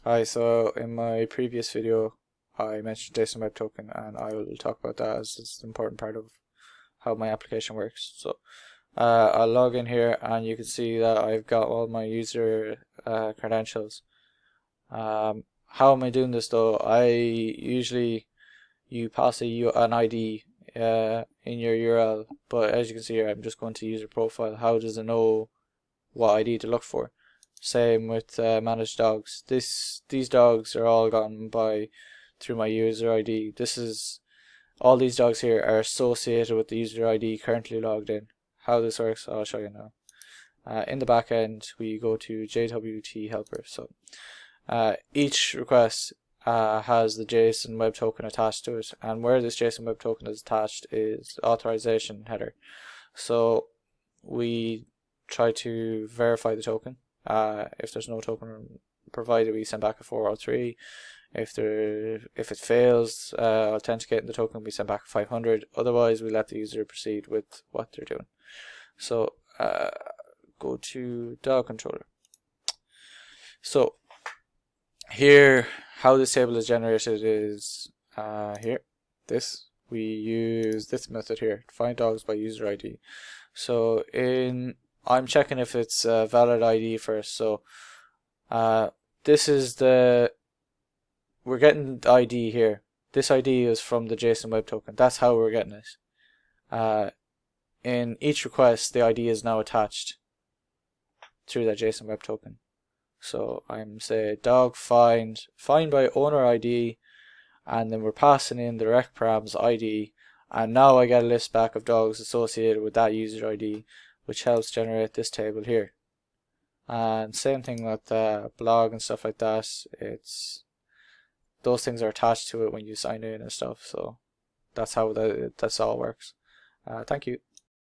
Hi, so in my previous video I mentioned JSON Web Token, and I will talk about that as it's an important part of how my application works. So I'll log in here and you can see that I've got all my user credentials. How am I doing this though? You pass an ID in your URL, but as you can see here I'm just going to user profile. How does it know what ID to look for? Same with managed dogs. These dogs are all gotten by through my user ID. All these dogs here are associated with the user ID currently logged in. How this works, I'll show you now. In the back end, we go to JWT helper. So each request has the JSON Web Token attached to it, and where this JSON Web Token is attached is the authorization header. So we try to verify the token. If there's no token provided, we send back a 403. If it fails authenticating the token, we send back 500. Otherwise, we let the user proceed with what they're doing. So go to dog controller. So here, how this table is generated is here. We use this method here, find dogs by user ID. So I'm checking if it's a valid ID first. So this is we're getting the ID here. This ID is from the JSON Web Token. That's how we're getting it. In each request, the ID is now attached through that JSON Web Token. So I'm say dog find by owner ID, and then we're passing in the rec params ID, and now I get a list back of dogs associated with that user ID, which helps generate this table here. And same thing with blog and stuff like that. Those things are attached to it when you sign in and stuff. So that's how this all works. Thank you.